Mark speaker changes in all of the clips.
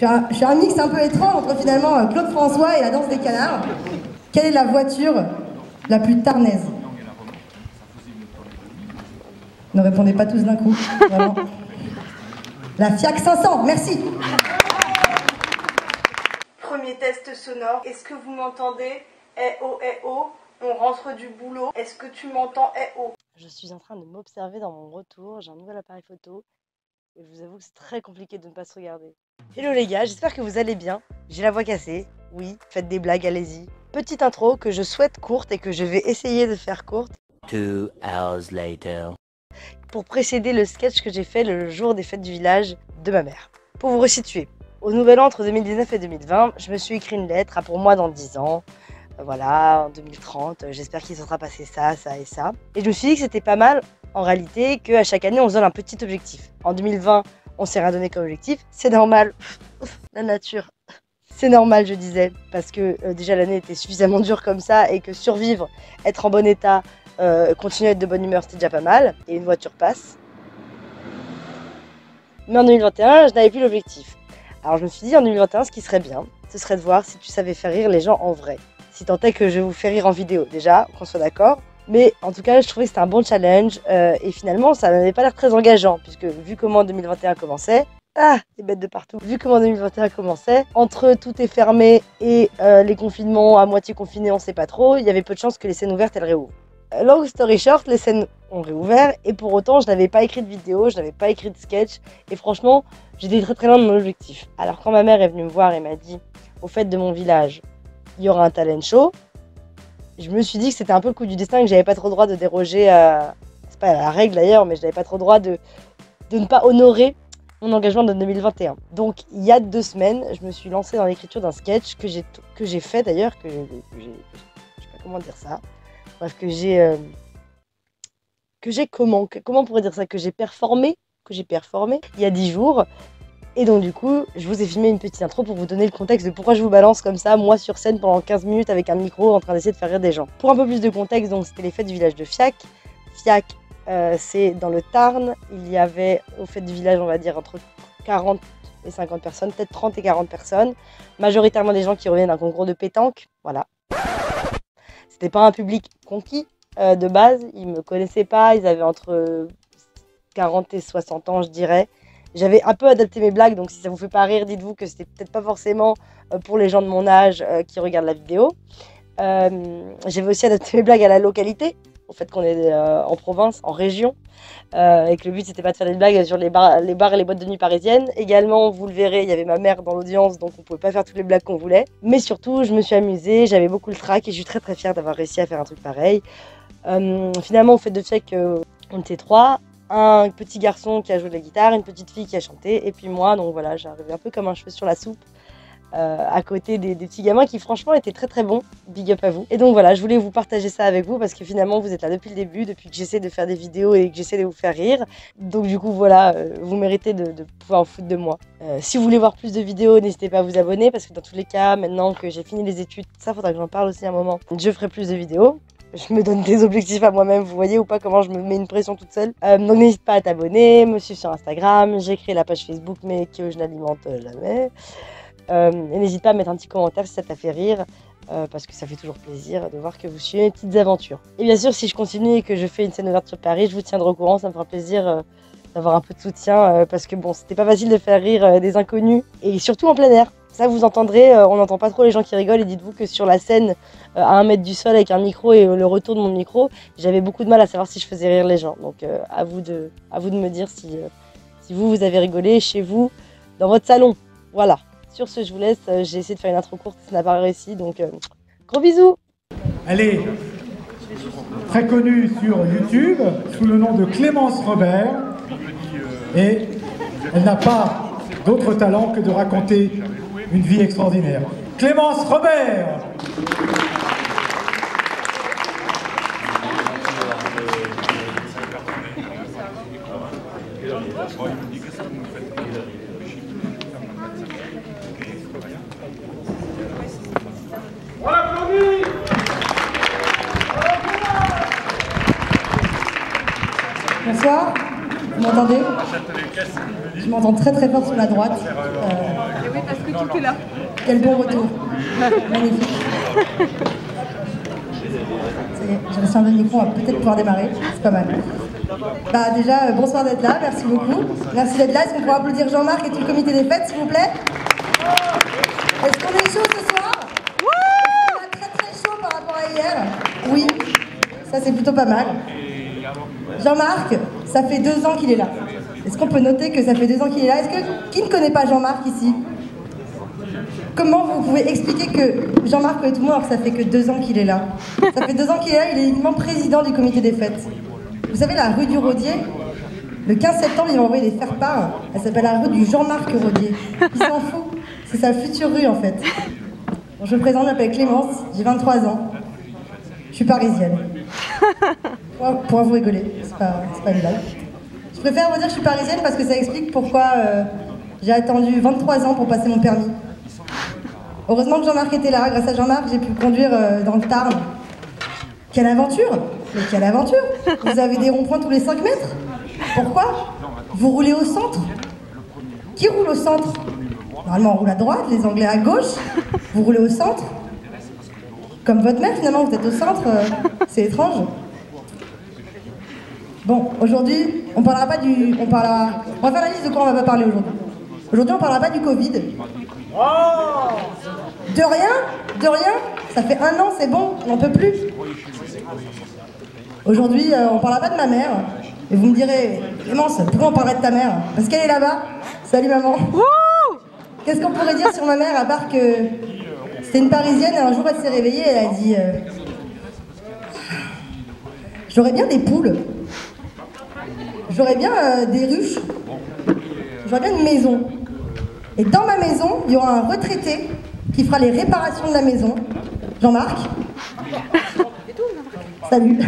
Speaker 1: Je suis un mix un peu étrange entre finalement Claude François et la danse des canards. Quelle est la voiture la plus tarnaise? Ne répondez pas tous d'un coup, vraiment. La Fiat 500, merci.
Speaker 2: Premier test sonore, est-ce que vous m'entendez? Eh oh, on rentre du boulot, est-ce que tu m'entends? Eh oh. Je suis en train de m'observer dans mon retour, j'ai un nouvel appareil photo et je vous avoue que c'est très compliqué de ne pas se regarder. Hello les gars, j'espère que vous allez bien. J'ai la voix cassée, oui, faites des blagues, allez-y. Petite intro que je souhaite courte et que je vais essayer de faire courte.
Speaker 3: 2 hours later.
Speaker 2: Pour précéder le sketch que j'ai fait le jour des fêtes du village de ma mère. Pour vous resituer, au nouvel an entre 2019 et 2020, je me suis écrit une lettre à pour moi dans 10 ans. Voilà, en 2030, j'espère qu'il se sera passé ça, ça et ça. Et je me suis dit que c'était pas mal, en réalité, qu'à chaque année, on se donne un petit objectif. En 2020, on s'est rien donné comme objectif. C'est normal. La nature. C'est normal, je disais, parce que déjà l'année était suffisamment dure comme ça et que survivre, être en bon état, continuer à être de bonne humeur, c'était déjà pas mal. Et une voiture passe. Mais en 2021, je n'avais plus l'objectif. Alors je me suis dit en 2021, ce qui serait bien, ce serait de voir si tu savais faire rire les gens en vrai. Si tant est que je vous fais rire en vidéo, déjà, qu'on soit d'accord. Mais en tout cas, je trouvais que c'était un bon challenge. Et finalement, ça n'avait pas l'air très engageant, puisque vu comment 2021 commençait, des bêtes de partout. Vu comment 2021 commençait, entre tout est fermé et les confinements à moitié confinés, on sait pas trop, il y avait peu de chances que les scènes ouvertes, elles réouvrent. Long story short, les scènes ont réouvert et pour autant, je n'avais pas écrit de vidéo, je n'avais pas écrit de sketch et franchement, j'étais très très loin de mon objectif. Alors quand ma mère est venue me voir et m'a dit, au fait de mon village, il y aura un talent show, je me suis dit que c'était un peu le coup du destin et que j'avais pas trop le droit de déroger à... C'est pas la règle d'ailleurs, mais je n'avais pas trop le droit de ne pas honorer mon engagement de 2021. Donc il y a 2 semaines, je me suis lancée dans l'écriture d'un sketch que j'ai fait d'ailleurs, je sais pas comment dire ça. Bref, que j'ai comment on pourrait dire ça, que j'ai performé il y a 10 jours. Et donc du coup, je vous ai filmé une petite intro pour vous donner le contexte de pourquoi je vous balance comme ça, moi sur scène pendant 15 minutes avec un micro en train d'essayer de faire rire des gens. Pour un peu plus de contexte, donc c'était les fêtes du village de Fiac. Fiac, c'est dans le Tarn. Il y avait aux fêtes du village, on va dire, entre 40 et 50 personnes, peut-être 30 et 40 personnes. Majoritairement des gens qui reviennent d'un concours de pétanque, voilà. C'était pas un public conquis de base, ils me connaissaient pas, ils avaient entre 40 et 60 ans je dirais. J'avais un peu adapté mes blagues, donc si ça vous fait pas rire, dites-vous que c'était peut-être pas forcément pour les gens de mon âge qui regardent la vidéo. J'avais aussi adapté mes blagues à la localité, au fait qu'on est en province, en région, et que le but c'était pas de faire des blagues sur les bars et les boîtes de nuit parisiennes. Également, vous le verrez, il y avait ma mère dans l'audience, donc on pouvait pas faire toutes les blagues qu'on voulait. Mais surtout, je me suis amusée, j'avais beaucoup le trac et je suis très très fière d'avoir réussi à faire un truc pareil. Finalement, au fait de fait qu'on était 3, un petit garçon qui a joué de la guitare, une petite fille qui a chanté, et puis moi, donc voilà, j'arrivais un peu comme un cheveu sur la soupe. À côté des petits gamins qui franchement étaient très très bons, big up à vous. Et donc voilà, je voulais vous partager ça avec vous parce que finalement vous êtes là depuis le début, depuis que j'essaie de faire des vidéos et que j'essaie de vous faire rire. Donc du coup voilà, vous méritez de pouvoir vous foutre de moi. Si vous voulez voir plus de vidéos, n'hésitez pas à vous abonner parce que dans tous les cas, maintenant que j'ai fini les études, ça faudra que j'en parle aussi un moment, je ferai plus de vidéos. Je me donne des objectifs à moi-même, vous voyez ou pas comment je me mets une pression toute seule. Donc n'hésite pas à t'abonner, me suivre sur Instagram, j'ai créé la page Facebook mais que je n'alimente jamais. Et n'hésite pas à mettre un petit commentaire si ça t'a fait rire, parce que ça fait toujours plaisir de voir que vous suivez mes petites aventures. Et bien sûr, si je continue et que je fais une scène ouverte sur Paris, je vous tiendrai au courant, ça me fera plaisir d'avoir un peu de soutien, parce que bon, c'était pas facile de faire rire des inconnus, et surtout en plein air. Ça, vous entendrez, on n'entend pas trop les gens qui rigolent, et dites-vous que sur la scène, à 1 mètre du sol avec un micro et le retour de mon micro, j'avais beaucoup de mal à savoir si je faisais rire les gens. Donc à vous de me dire si vous avez rigolé chez vous, dans votre salon. Voilà. Sur ce, je vous laisse. J'ai essayé de faire une intro courte, ça n'a pas réussi, donc gros bisous.
Speaker 4: Elle est très connue sur YouTube sous le nom de Clémence Robert et elle n'a pas d'autre talent que de raconter une vie extraordinaire. Clémence Robert!
Speaker 1: Bonsoir, vous m'entendez? Je m'entends très très fort sur la droite.
Speaker 5: tout est là.
Speaker 1: Quel bon retour. Magnifique. Ça y est, j'ai reçu un bon micro, on va peut-être pouvoir démarrer. C'est pas mal. Bah déjà, bonsoir d'être là, merci beaucoup. Merci d'être là. Est-ce qu'on pourra applaudir Jean-Marc et tout le comité des fêtes, s'il vous plaît? Est-ce qu'on est chaud ce soir? Est-ce qu'on a très très chaud par rapport à hier? Oui, ça c'est plutôt pas mal. Jean-Marc, ça fait 2 ans qu'il est là. Est-ce qu'on peut noter que ça fait 2 ans qu'il est là? Qui ne connaît pas Jean-Marc ici? Comment vous pouvez expliquer que Jean-Marc connaît tout le monde alors que ça fait que 2 ans qu'il est là? Ça fait 2 ans qu'il est là, il est uniquement président du comité des fêtes. Vous savez, la rue du Rodier, le 15 septembre, ils vont envoyer des faire-part. Elle s'appelle la rue du Jean-Marc Rodier. Il s'en fout. C'est sa future rue, en fait. Bon, je me présente, je m'appelle Clémence, j'ai 23 ans. Je suis parisienne. Pour vous rigoler, c'est pas une blague. Je préfère vous dire que je suis parisienne parce que ça explique pourquoi j'ai attendu 23 ans pour passer mon permis. Heureusement que Jean-Marc était là. Grâce à Jean-Marc, j'ai pu conduire dans le Tarn. Quelle aventure! Mais quelle aventure! Vous avez des ronds-points tous les 5 mètres? Pourquoi? Vous roulez au centre? Qui roule au centre? Normalement, on roule à droite, les Anglais à gauche. Vous roulez au centre? Comme votre mère, finalement, vous êtes au centre. C'est étrange. Bon, aujourd'hui, on va faire la liste de quoi on va pas parler aujourd'hui. Aujourd'hui, on parlera pas du Covid. De rien, ça fait 1 an, c'est bon, on n'en peut plus. Aujourd'hui, on parlera pas de ma mère. Et vous me direz, Clémence, pourquoi on parlerait de ta mère? Parce qu'elle est là-bas. Salut maman. Qu'est-ce qu'on pourrait dire sur ma mère à part que c'était une Parisienne et un jour elle s'est réveillée et elle a dit j'aurais bien des poules. J'aurais bien des ruches. J'aurais bien une maison. Et dans ma maison, il y aura un retraité qui fera les réparations de la maison. Jean-Marc. Salut.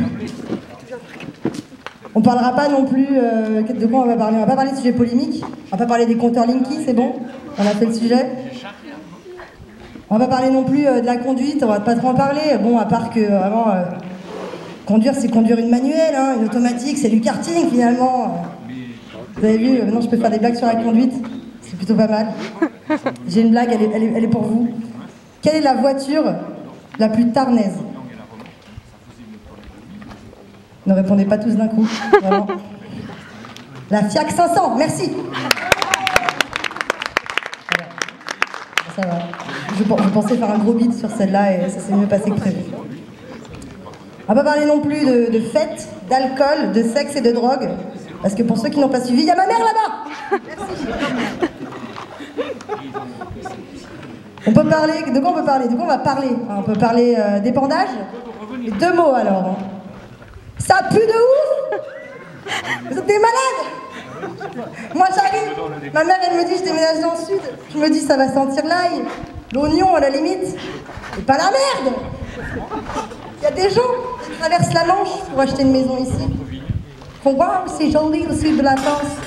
Speaker 1: On parlera pas non plus de quoi on va parler. On va pas parler de sujets polémiques. On va pas parler des compteurs Linky, c'est bon. On a fait le sujet. On va pas parler non plus de la conduite. On va pas trop en parler. Bon, à part que vraiment conduire, c'est conduire une manuelle, hein, une automatique, c'est du karting finalement. Vous avez vu, maintenant je peux faire des blagues sur la conduite. C'est plutôt pas mal. J'ai une blague, elle est pour vous. Quelle est la voiture la plus tarnaise? Ne répondez pas tous d'un coup, vraiment. La Fiat 500, merci. Voilà. Ça va. Je pensais faire un gros beat sur celle-là et ça s'est mieux passé que prévu. On va pas parler non plus de fêtes, d'alcool, de sexe et de drogue. Parce que pour ceux qui n'ont pas suivi, il y a ma mère là-bas. Merci. On peut parler, de quoi on peut parler? De quoi on va parler? On peut parler d'épandage. 2 mots alors. Ça pue de ouf! Vous êtes des malades! Moi j'arrive, ma mère elle me dit je déménage dans le sud. Je me dis ça va sentir l'ail, l'oignon à la limite. Et pas la merde! Il y a des gens qui traversent la Manche pour acheter une maison ici. Faut voir, c'est joli au sud de la France.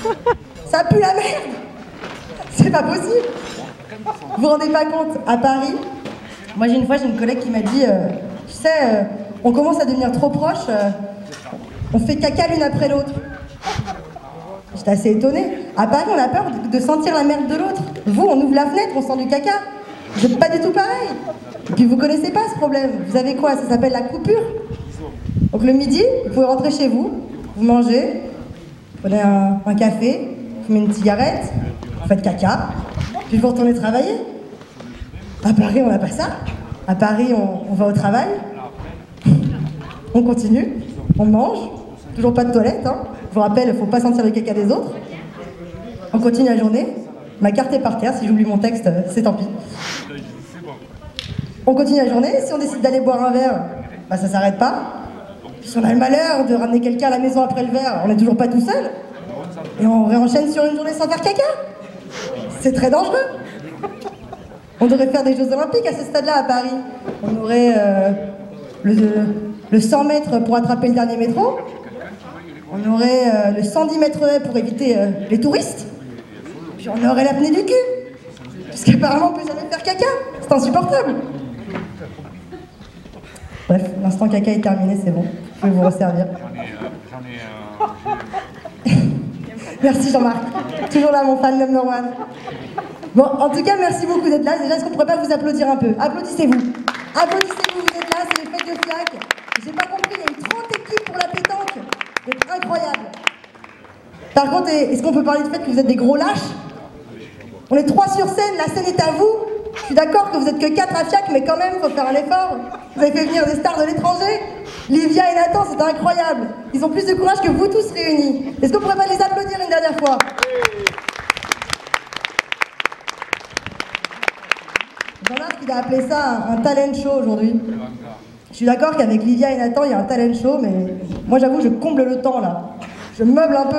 Speaker 1: Ça pue la merde! C'est pas possible! Vous vous rendez pas compte, à Paris, moi j'ai une collègue qui m'a dit tu sais, on commence à devenir trop proches, on fait caca l'une après l'autre. J'étais assez étonnée. À Paris, on a peur de sentir la merde de l'autre. Vous, on ouvre la fenêtre, on sent du caca. Vous n'êtes pas du tout pareil. Et puis vous connaissez pas ce problème. Vous avez quoi? Ça s'appelle la coupure. Donc le midi, vous pouvez rentrer chez vous, vous mangez, vous prenez un café, vous fumez une cigarette, vous faites caca, puis vous retournez travailler. À Paris, on n'a pas ça. À Paris, on va au travail, on continue, on mange, toujours pas de toilette, hein. Je vous rappelle, il ne faut pas sentir le caca des autres. On continue la journée. Ma carte est par terre, si j'oublie mon texte, c'est tant pis. On continue la journée, si on décide d'aller boire un verre, bah ça s'arrête pas. Si on a le malheur de ramener quelqu'un à la maison après le verre, on n'est toujours pas tout seul. Et on réenchaîne sur une journée sans faire caca. C'est très dangereux. On devrait faire des Jeux Olympiques à ce stade-là à Paris. On aurait le 100 mètres pour attraper le dernier métro. On aurait le 110 mètres haies pour éviter les touristes. Puis on aurait l'apnée du cul. Parce qu'apparemment on peut jamais faire caca. C'est insupportable. Bref, l'instant caca est terminé, c'est bon. Je vais vous resservir. Merci Jean-Marc. Toujours là mon fan number one. Bon, en tout cas, merci beaucoup d'être là. Déjà, est-ce qu'on pourrait pas vous applaudir un peu? Applaudissez-vous. Applaudissez-vous, vous êtes là, c'est les fêtes de FIAC. J'ai pas compris, il y a eu 30 équipes pour la pétanque. C'est incroyable. Par contre, est-ce qu'on peut parler du fait que vous êtes des gros lâches? On est 3 sur scène, la scène est à vous. Je suis d'accord que vous êtes que 4 à FIAC, mais quand même, il faut faire un effort. Vous avez fait venir des stars de l'étranger. Livia et Nathan, c'est incroyable. Ils ont plus de courage que vous tous réunis. Est-ce qu'on pourrait pas les applaudir une dernière fois? Jean-Marc, il a appelé ça un talent show aujourd'hui. Je suis d'accord qu'avec Livia et Nathan, il y a un talent show, mais moi j'avoue, je comble le temps là. Je meuble un peu.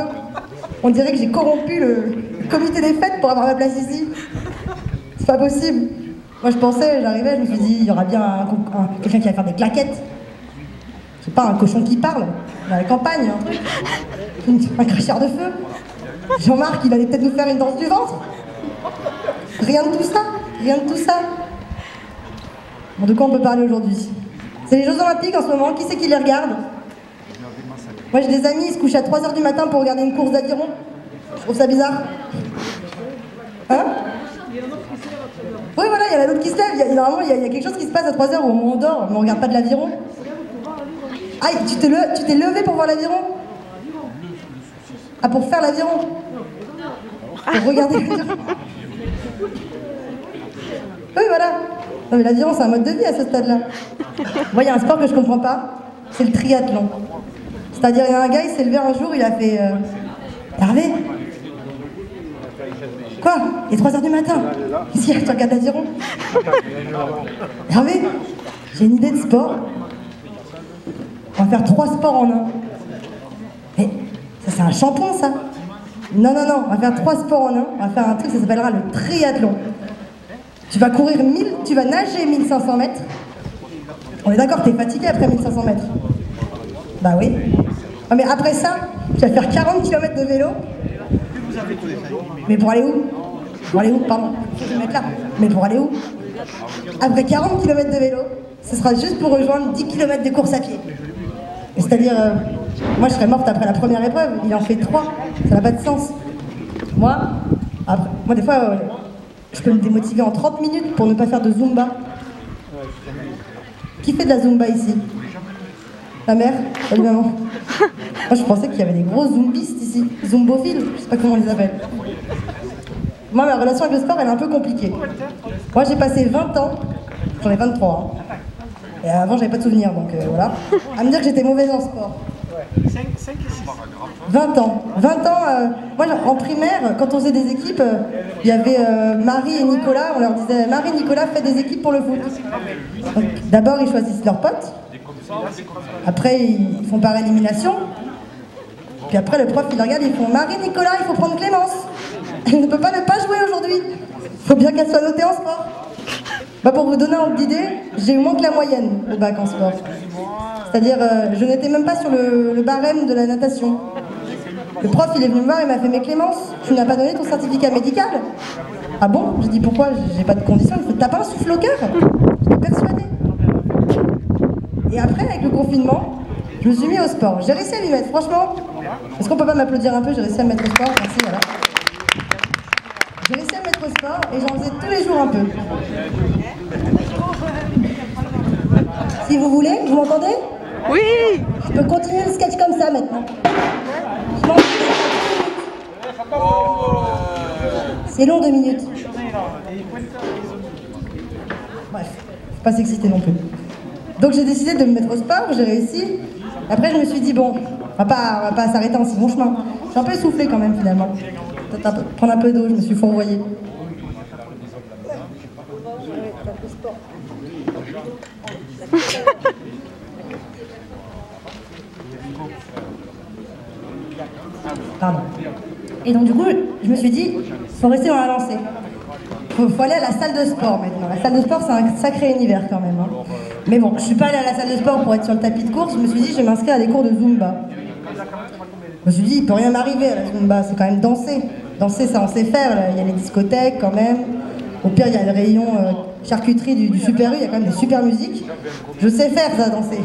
Speaker 1: On dirait que j'ai corrompu le comité des fêtes pour avoir ma place ici. C'est pas possible. Moi je pensais, j'arrivais, je me suis dit, il y aura bien quelqu'un qui va faire des claquettes. C'est pas un cochon qui parle, dans la campagne. Hein. Un cracheur de feu. Jean-Marc, il allait peut-être nous faire une danse du ventre. Rien de tout ça. Rien de tout ça. Bon, de quoi on peut parler aujourd'hui? C'est les Jeux Olympiques en ce moment. Qui c'est qui les regarde? Moi j'ai des amis, ils se couchent à 3 h du matin pour regarder une course d'aviron. Je trouve ça bizarre. Hein? Oui, voilà, il y en a d'autres qui se lèvent. Normalement, il y a quelque chose qui se passe à 3 h où on dort, mais on regarde pas de l'aviron. Ah, tu t'es levé pour voir l'aviron? Ah, pour faire l'aviron? Pour regarder l'aviron? Oui, voilà. Non, mais l'aviron, c'est un mode de vie à ce stade-là. Moi, il y a un sport que je comprends pas, c'est le triathlon. C'est-à-dire, il y a un gars, il s'est levé un jour, il a fait... Hervé? Quoi? Il est 3 h du matin. Qu'est-ce qu'il y a? Tu regardes l'aviron? Hervé, j'ai une idée de sport. On va faire 3 sports en un. Mais ça, c'est un shampoing, ça. Non, non, non, on va faire 3 sports en un. On va faire un truc, ça s'appellera le triathlon. Tu vas courir 1000, tu vas nager 1500 mètres. On est d'accord, t'es fatigué après 1500 mètres. Bah oui. Ah, mais après ça, tu vas faire 40 km de vélo. Mais pour aller où? Pour aller où? Pardon, je vais me mettre là. Mais pour aller où? Après 40 km de vélo, ce sera juste pour rejoindre 10 km de course à pied. C'est-à-dire, moi je serais morte après la première épreuve, il en fait 3, ça n'a pas de sens. Moi des fois, je peux me démotiver en 30 minutes pour ne pas faire de Zumba. Qui fait de la Zumba ici? La mère? Salut maman. Moi je pensais qu'il y avait des gros zumbistes ici, zumbophiles, je sais pas comment on les appelle. Moi ma relation avec le sport elle est un peu compliquée. Moi j'ai passé 20 ans, j'en ai 23 hein. Et avant j'avais pas de souvenirs donc voilà, à me dire que j'étais mauvaise en sport. 20 ans. 20 ans, moi en primaire, quand on faisait des équipes, il y avait Marie et Nicolas, on leur disait Marie, Nicolas, faites des équipes pour le foot. D'abord ils choisissent leurs potes, après ils font par élimination, puis après le prof il les regarde, ils font Marie, Nicolas, il faut prendre Clémence. Elle ne peut pas ne pas jouer aujourd'hui, il faut bien qu'elle soit notée en sport. Bah pour vous donner un ordre d'idée, j'ai eu moins que la moyenne au bac en sport. C'est-à-dire, je n'étais même pas sur le barème de la natation. Le prof, il est venu me voir, il m'a fait « Mais Clémence, tu n'as pas donné ton certificat médical ?» Ah bon? J'ai dit « Pourquoi? J'ai pas de condition. » Il fait « T'as pas un souffle au cœur ?» J'étais persuadée. Et après, avec le confinement, je me suis mis au sport. J'ai réussi à m'y mettre, franchement. Est-ce qu'on peut pas m'applaudir un peu? J'ai réussi à me mettre au sport, merci, voilà. J'ai réussi à me mettre au sport et j'en faisais tous les jours un peu. Si vous voulez, vous m'entendez?
Speaker 5: Oui!
Speaker 1: Je peux continuer le sketch comme ça maintenant. C'est long 2 minutes. Bref, faut pas s'exciter non plus. Donc j'ai décidé de me mettre au sport, j'ai réussi. Après je me suis dit bon, on va pas s'arrêter en si bon chemin. Je suis un peu essoufflée quand même finalement. Peut-être prendre un peu d'eau, je me suis fourvoyée. Pardon. Et donc du coup, je me suis dit, faut rester dans la lancée. Faut aller à la salle de sport maintenant. La salle de sport, c'est un sacré univers quand même. Hein. Mais bon, je suis pas allée à la salle de sport pour être sur le tapis de course. Je me suis dit, je vais m'inscrire à des cours de Zumba. Je me suis dit, il peut rien m'arriver à la Zumba. C'est quand même danser. Danser, ça on sait faire. Là. Il y a les discothèques quand même. Au pire, il y a le rayon charcuterie du Super U. Il y a quand même des super musiques. Je sais faire ça, danser.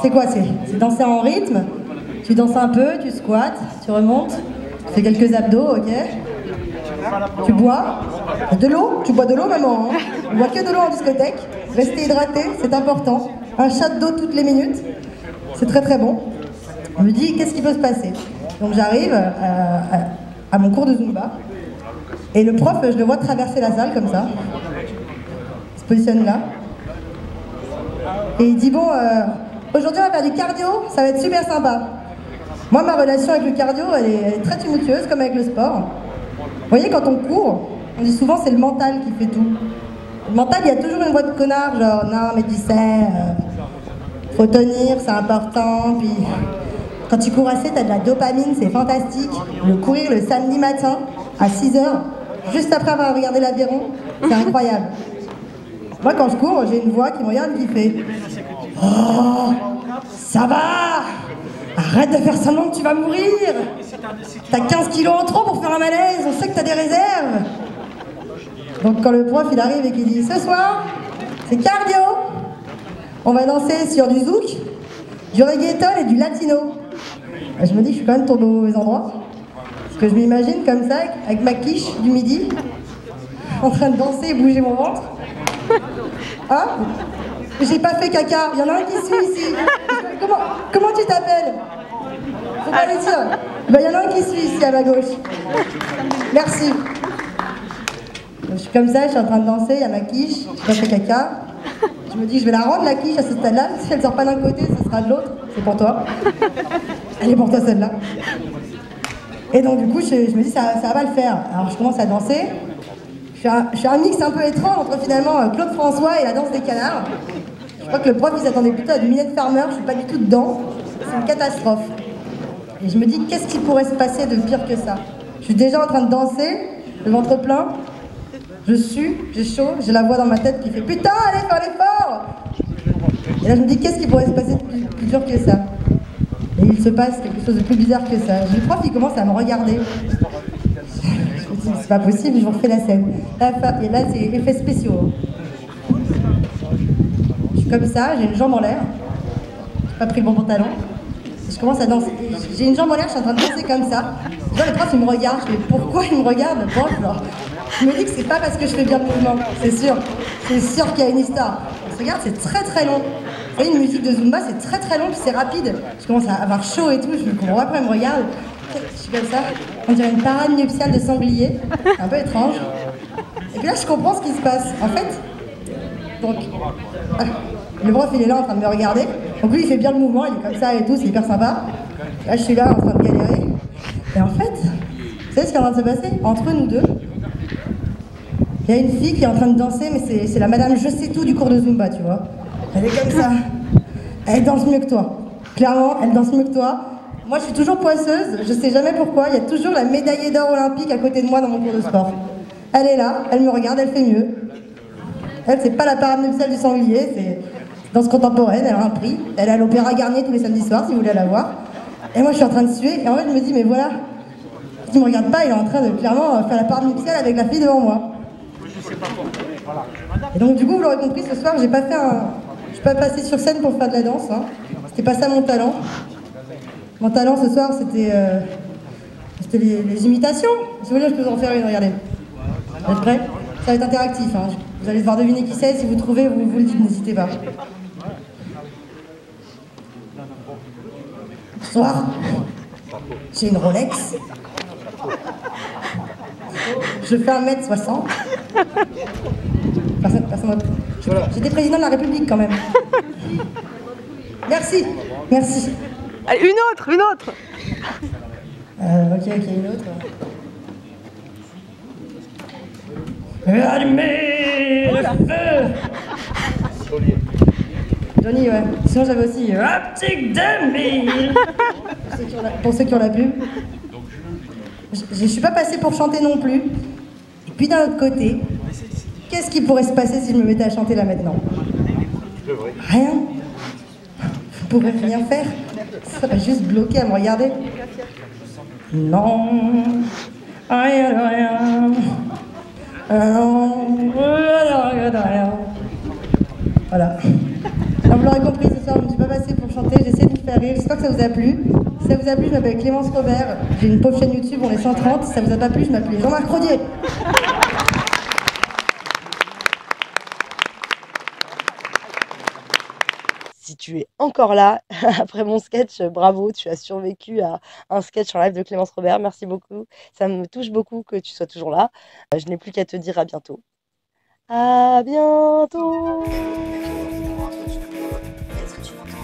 Speaker 1: C'est quoi? C'est danser en rythme. Tu danses un peu, tu squattes, tu remontes. Tu fais quelques abdos, ok? Tu bois. De l'eau, tu bois de l'eau maman, hein. On boit que de l'eau en discothèque. Rester hydraté, c'est important. Un shot d'eau toutes les minutes, c'est très très bon. On me dit, qu'est-ce qui peut se passer? Donc j'arrive à mon cours de Zumba. Et le prof, je le vois traverser la salle comme ça. Il se positionne là. Et il dit, bon, aujourd'hui on va faire du cardio, ça va être super sympa. Moi, ma relation avec le cardio, elle est très tumultueuse, comme avec le sport. Vous voyez, quand on court, on dit souvent c'est le mental qui fait tout. Le mental, il y a toujours une voix de connard, genre, non, mais tu sais, faut tenir, c'est important, puis quand tu cours assez, t'as de la dopamine, c'est fantastique. Le courir le samedi matin, à 6h, juste après avoir regardé l'aviron, c'est incroyable. Moi, quand je cours, j'ai une voix qui me regarde et qui fait « Oh, ça va! Arrête de faire semblant que tu vas mourir! T'as 15 kilos en trop pour faire un malaise, on sait que t'as des réserves! » Donc quand le prof il arrive et qu'il dit « Ce soir, c'est cardio! On va danser sur du zouk, du reggaeton et du latino. » Je me dis que je suis quand même tombée au mauvais endroit. Parce que je m'imagine comme ça, avec ma quiche du midi, en train de danser et bouger mon ventre. Hein? J'ai pas fait caca, il y en a un qui suit ici. Comment tu t'appelles? Faut pas le dire. Ben, il y en a un qui suit ici à ma gauche. Merci. Je suis comme ça, je suis en train de danser, il y a ma quiche, j'ai pas fait caca. Je me dis, je vais la rendre la quiche à ce stade-là. Si elle sort pas d'un côté, ça sera de l'autre. C'est pour toi. Elle est pour toi celle-là. Et donc du coup, je me dis, ça va le faire. Alors je commence à danser. Je suis un mix un peu étrange entre finalement Claude François et la danse des canards. Je crois que le prof il s'attendait plutôt à du Mylène Farmer, je suis pas du tout dedans. C'est une catastrophe. Et je me dis, qu'est-ce qui pourrait se passer de pire que ça? Je suis déjà en train de danser, le ventre plein. Je sue, j'ai chaud, j'ai la voix dans ma tête qui fait « Putain, allez, faire l'effort !» Et là je me dis, qu'est-ce qui pourrait se passer de plus dur que ça? Et il se passe quelque chose de plus bizarre que ça. Le prof il commence à me regarder. Je me dis, c'est pas possible, je vous refais la scène. Et là c'est effets spéciaux. Je suis comme ça, j'ai une jambe en l'air. J'ai pas pris le bon pantalon. Je commence à danser. J'ai une jambe en l'air, je suis en train de danser comme ça. Je vois le prof il me regarde, je me dis pourquoi il me regarde le prof genre. Je me dis que c'est pas parce que je fais bien le mouvement, c'est sûr. C'est sûr qu'il y a une histoire. On se regarde, c'est très très long. Vous voyez, une musique de Zumba, c'est très très long, puis c'est rapide. Je commence à avoir chaud et tout, je me comprends pas pourquoi il me regarde. Je suis comme ça, on dirait une parade nuptiale de sanglier. C'est un peu étrange. Et puis là, je comprends ce qui se passe. En fait, donc, le prof il est là en train de me regarder. Donc lui, il fait bien le mouvement, il est comme ça et tout, c'est hyper sympa. Là, je suis là en train de galérer. Et en fait, vous savez ce qui est en train de se passer? Entre nous deux, il y a une fille qui est en train de danser, mais c'est la madame je sais tout du cours de Zumba, tu vois. Elle est comme ça. Elle danse mieux que toi. Clairement, elle danse mieux que toi. Moi, je suis toujours poisseuse, je sais jamais pourquoi. Il y a toujours la médaillée d'or olympique à côté de moi dans mon cours de sport. Elle est là, elle me regarde, elle fait mieux. Elle, c'est pas la parade nuptiale du sanglier, c'est danse contemporaine, elle a un prix. Elle est à l'Opéra Garnier tous les samedis soirs, si vous voulez la voir. Et moi, je suis en train de suer, et en fait, je me dis, mais voilà. Il me regarde pas, il est en train de clairement faire la parade nuptiale avec la fille devant moi. Et donc du coup, vous l'aurez compris, ce soir, je suis pas passée sur scène pour faire de la danse. Hein. C'était pas ça mon talent. Mon talent ce soir, c'était les imitations. Si vous voulez, je peux vous en faire une, regardez. Vous êtes prêts? Ça va être interactif. Hein. Vous allez devoir deviner qui c'est. Si vous trouvez, vous le dites, n'hésitez pas. Ce soir, j'ai une Rolex. Je fais 1m60. J'étais président de la République quand même. Merci, merci.
Speaker 5: Allez, une autre.
Speaker 1: Ok, une autre. Allumez le feu. Johnny, ouais. Sinon j'avais aussi Optique 2000. Pour ceux qui ont la pub. Je suis pas passée pour chanter non plus. Et puis d'un autre côté, qu'est-ce qui pourrait se passer si je me mettais à chanter là maintenant? Rien. Je pourrais rien faire. Ça va juste bloquer à me regarder. Non. Rien de rien. Non. Rien de rien. Voilà. Alors, vous l'aurez compris, ce soir, je ne suis pas passée pour chanter, j'essaie de vous faire rire. J'espère que ça vous a plu. Si ça vous a plu, je m'appelle Clémence Robert. J'ai une pauvre chaîne YouTube, on est 130. Si ça vous a pas plu, je m'appelle Jean-Marc Rodier.
Speaker 2: Si tu es encore là, après mon sketch, bravo, tu as survécu à un sketch en live de Clémence Robert, merci beaucoup. Ça me touche beaucoup que tu sois toujours là. Je n'ai plus qu'à te dire à bientôt. À bientôt!
Speaker 1: Est-ce que tu m'entends?